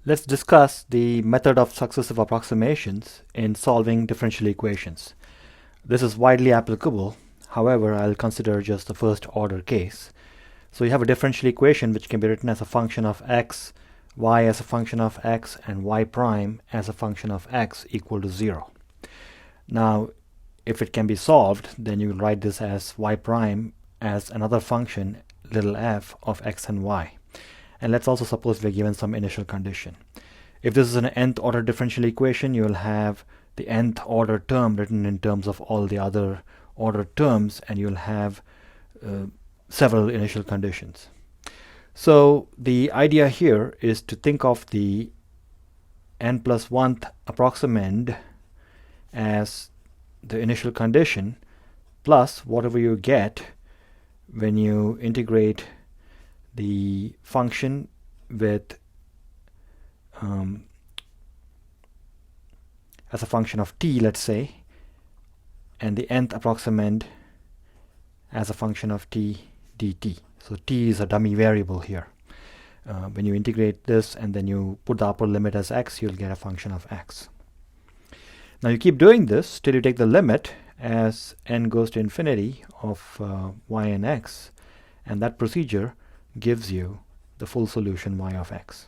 Let's discuss the method of successive approximations in solving differential equations. This is widely applicable. However, I'll consider just the first order case. So you have a differential equation which can be written as a function of x, y as a function of x, and y prime as a function of x equal to 0. Now, if it can be solved, then you will write this as y prime as another function, little f, of x and y. And let's also suppose we're given some initial condition. If this is an nth order differential equation, you will have the nth order term written in terms of all the other order terms, and you'll have several initial conditions. So the idea here is to think of the n plus 1th approximand as the initial condition plus whatever you get when you integrate the function with as a function of t, let's say, and the nth approximand as a function of t dt. So t is a dummy variable here. When you integrate this and then you put the upper limit as x, you'll get a function of x. Now you keep doing this till you take the limit as n goes to infinity of y and x, and that procedure gives you the full solution y of x.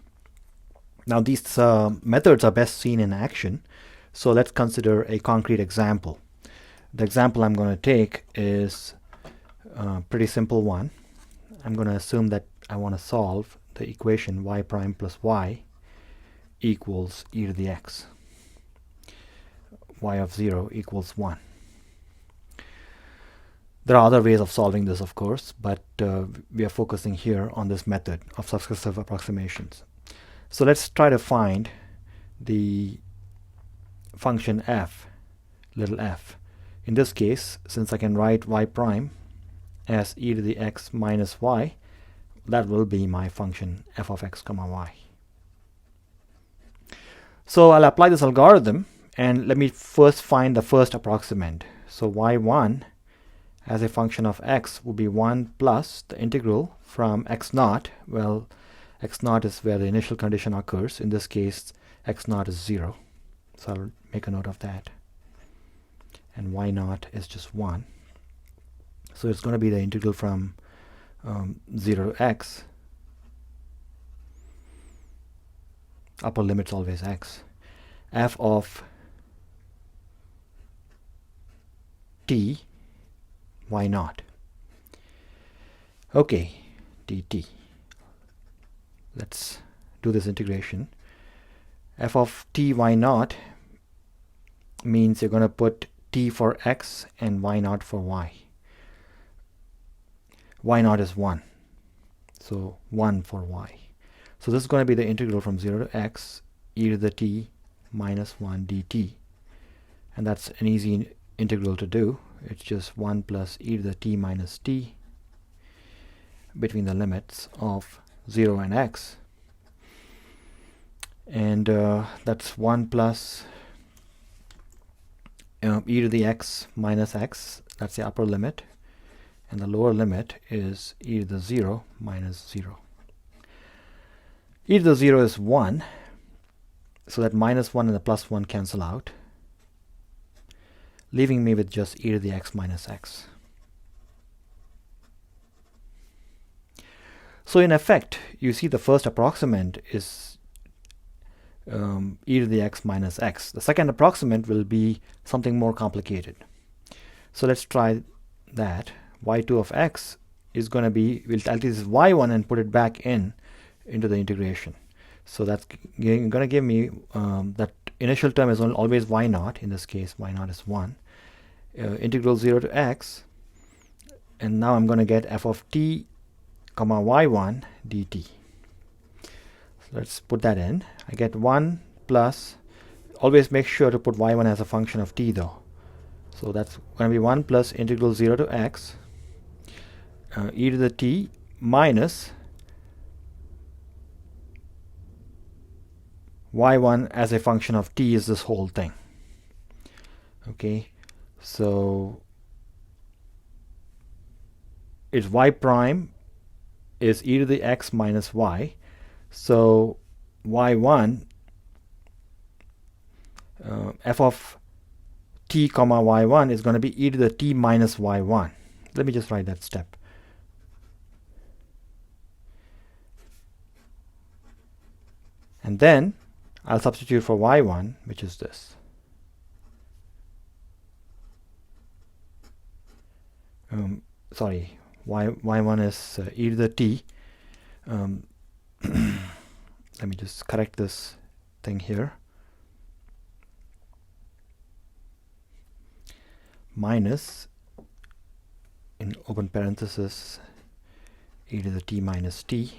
Now these methods are best seen in action, so let's consider a concrete example. The example I'm going to take is a pretty simple one. I'm going to assume that I want to solve the equation y prime plus y equals e to the x. Y of 0 equals 1. There are other ways of solving this, of course, but we are focusing here on this method of successive approximations. So let's try to find the function f, little f. In this case, since I can write y prime as e to the x minus y, that will be my function f of x comma y. So I'll apply this algorithm, and let me first find the first approximand. So y1 as a function of x will be 1 plus the integral from x naught. Well, x naught is where the initial condition occurs. In this case, x naught is 0. So I'll make a note of that. And y naught is just 1. So it's going to be the integral from 0 to x. Upper limit's always x. F of t y naught. Okay, dt. Let's do this integration. F of t y naught means you're going to put t for x and y naught for y. Y naught is 1, so 1 for y. So this is going to be the integral from 0 to x e to the t minus 1 dt, and that's an easy integral to do. It's just 1 plus e to the t minus t between the limits of 0 and x, and that's 1 plus e to the x minus x, that's the upper limit, and the lower limit is e to the 0 minus 0. E to the 0 is 1, so that minus 1 and the plus 1 cancel out, leaving me with just e to the x minus x. So in effect, you see the first approximand is e to the x minus x. The second approximand will be something more complicated. So let's try that. Y2 of x is going to be, we'll take this y1 and put it back into the integration. So that's going to give me that initial term is always y naught. In this case, y naught is 1. Integral 0 to x, and now I'm going to get f of t comma y1 dt. So let's put that in. I get 1 plus, always make sure to put y1 as a function of t though. So that's going to be 1 plus integral 0 to x e to the t minus y1 as a function of t is this whole thing. Okay, so it's y prime is e to the x minus y. So y1, f of t comma y1 is going to be e to the t minus y1. Let me just write that step. And then I'll substitute for y1, which is this. Sorry, y1 is e to the t. Let me just correct this thing here. Minus, in open parenthesis, e to the t minus t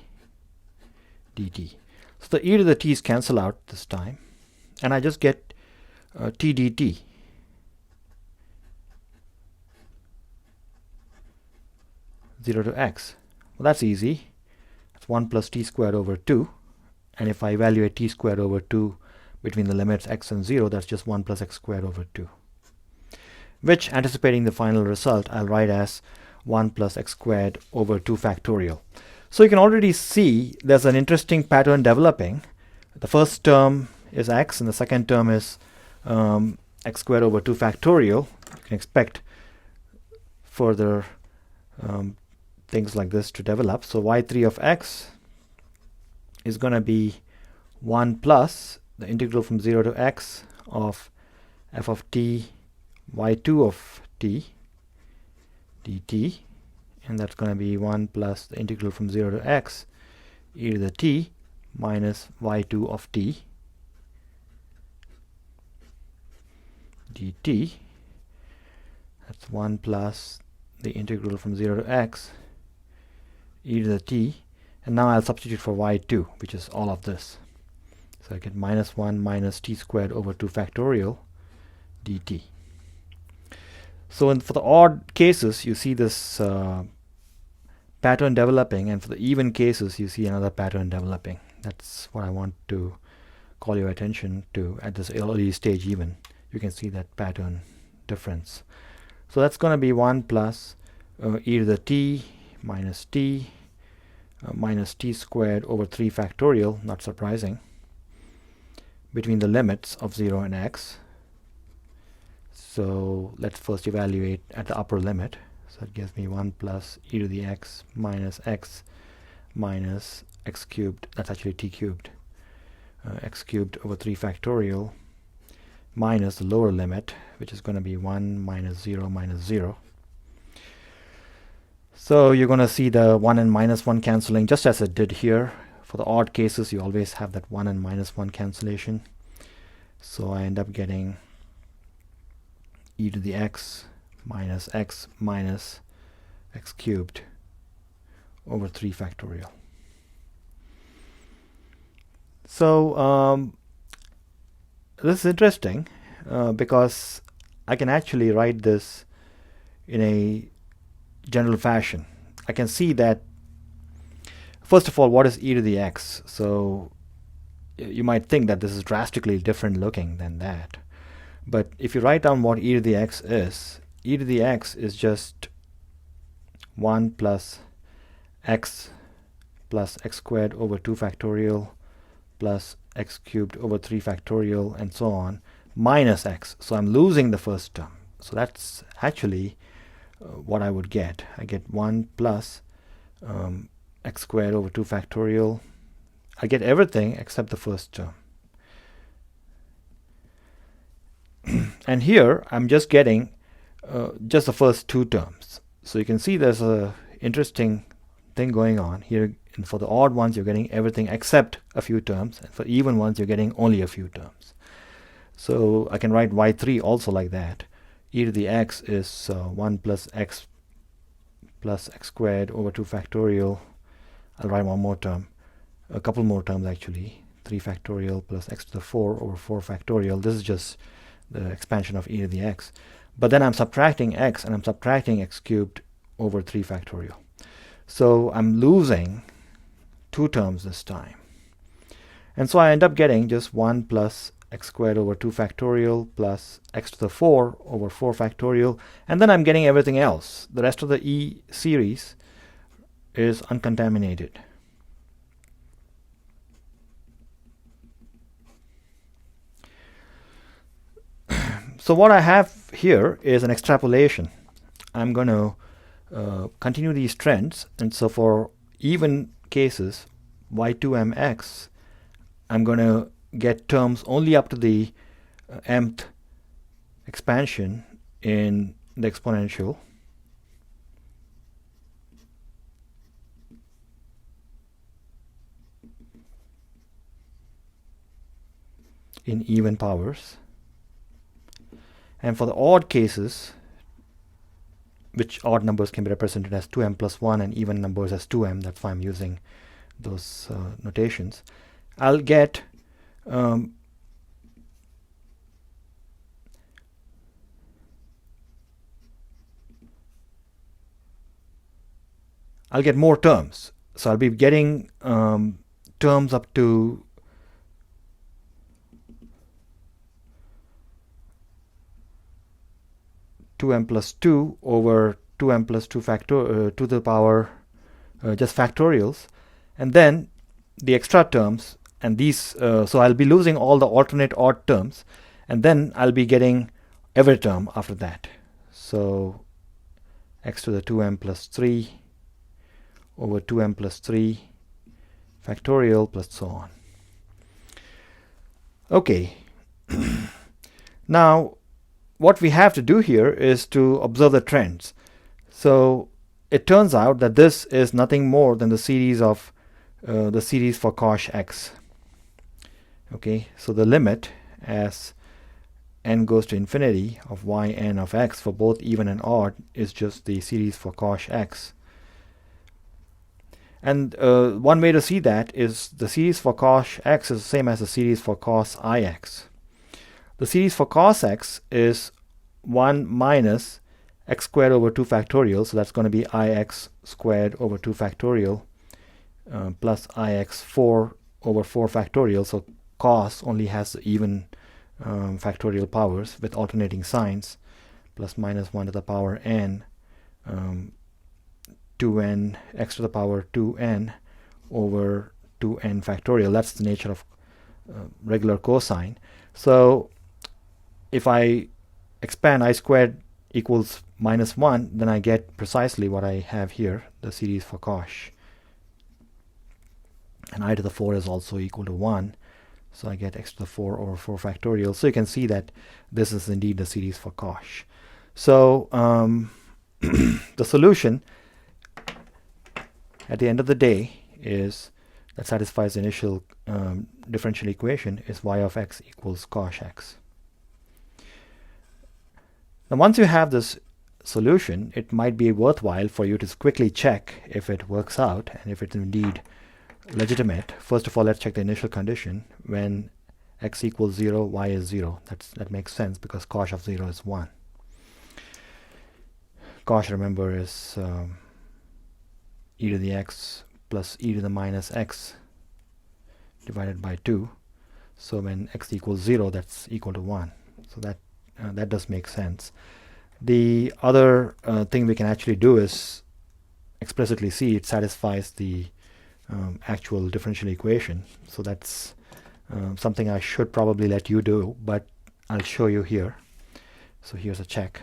dt. So the e to the t's cancel out this time, and I just get t dt. Zero to x. Well, that's easy. It's 1 plus t squared over 2. And if I evaluate t squared over 2 between the limits x and 0, that's just 1 plus x squared over 2. Which, anticipating the final result, I'll write as 1 plus x squared over 2 factorial. So you can already see there's an interesting pattern developing. The first term is x, and the second term is x squared over 2 factorial. You can expect further things like this to develop. So y3 of x is going to be 1 plus the integral from 0 to x of f of t y2 of t dt, and that's going to be 1 plus the integral from 0 to x e to the t minus y2 of t dt. That's 1 plus the integral from 0 to x e to the t, and now I'll substitute for y2, which is all of this. So I get minus 1 minus t squared over 2 factorial dt. So for the odd cases, you see this pattern developing, and for the even cases, you see another pattern developing. That's what I want to call your attention to at this early stage. Even you can see that pattern difference. So that's going to be 1 plus e to the t minus t minus t squared over 3 factorial, not surprising, between the limits of 0 and x. So let's first evaluate at the upper limit. So it gives me 1 plus e to the x minus x cubed, that's actually t cubed, x cubed over 3 factorial minus the lower limit, which is going to be 1 minus 0 minus 0. So you're going to see the 1 and minus 1 cancelling just as it did here. For the odd cases, you always have that 1 and minus 1 cancellation. So I end up getting e to the x minus x cubed over 3 factorial. So this is interesting because I can actually write this in a general fashion. I can see that, first of all, what is e to the x? So you might think that this is drastically different looking than that. But if you write down what e to the x is, e to the x is just 1 plus x squared over 2 factorial plus x cubed over 3 factorial and so on minus x. So I'm losing the first term. So that's actually what I would get. I get 1 plus x squared over 2 factorial. I get everything except the first term. And here I'm just getting just the first 2 terms. So you can see there's a interesting thing going on here. And for the odd ones, you're getting everything except a few terms, and for even ones, you're getting only a few terms. So I can write y3 also like that. E to the x is 1 plus x squared over 2 factorial. I'll write one more term, a couple more terms actually. 3 factorial plus x to the 4 over 4 factorial. This is just the expansion of e to the x. But then I'm subtracting x, and I'm subtracting x cubed over 3 factorial. So I'm losing 2 terms this time. And so I end up getting just 1 plus x squared over 2 factorial plus x to the 4 over 4 factorial. And then I'm getting everything else. The rest of the E series is uncontaminated. So what I have here is an extrapolation. I'm going to continue these trends, and so for even cases y2mx, I'm going to get terms only up to the mth expansion in the exponential. In even powers. And for the odd cases, which odd numbers can be represented as 2m plus 1 and even numbers as 2m, that's why I'm using those notations, I'll get more terms. So I'll be getting terms up to (2m plus 2) over 2m plus 2 factor to the power just factorials, and then the extra terms, and these so I'll be losing all the alternate odd terms, and then I'll be getting every term after that. So x to the 2m plus 3 over 2m plus 3 factorial plus so on. Okay. Now what we have to do here is to observe the trends. So it turns out that this is nothing more than the series of the series for cosh x. Okay, so the limit as n goes to infinity of yn of x for both even and odd is just the series for cosh x. And one way to see that is the series for cosh x is the same as the series for cos ix. The series for cos x is 1 minus x squared over 2 factorial, so that's going to be ix squared over 2 factorial plus ix 4 over 4 factorial. So cos only has even factorial powers with alternating signs, plus minus 1 to the power n 2n x to the power 2n over 2n factorial. That's the nature of regular cosine. So if I expand I squared equals minus 1, then I get precisely what I have here, the series for cosh. And I to the 4 is also equal to 1. So I get x to the 4 over 4 factorial. So you can see that this is indeed the series for cosh. So the solution at the end of the day is that satisfies the initial differential equation is y of x equals cosh x. Now once you have this solution, it might be worthwhile for you to quickly check if it works out and if it's indeed legitimate. First of all, let's check the initial condition. When x equals 0, y is 0. That makes sense because cosh of 0 is 1. Cosh, remember, is e to the x plus e to the minus x divided by 2. So when x equals 0, that's equal to 1. So that does make sense. The other thing we can actually do is explicitly see it satisfies the actual differential equation. So that's something I should probably let you do, but I'll show you here. So here's a check.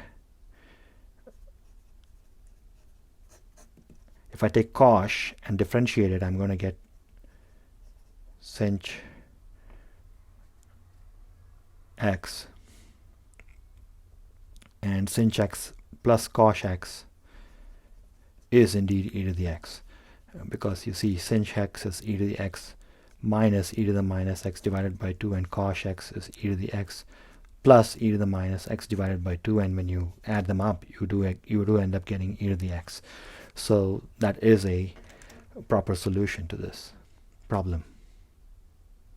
If I take cosh and differentiate it, I'm going to get sinh x, and sinh x plus cosh x is indeed e to the x, because you see sinh x is e to the x minus e to the minus x divided by 2, and cosh x is e to the x plus e to the minus x divided by 2, and when you add them up, you do end up getting e to the x. So that is a proper solution to this problem.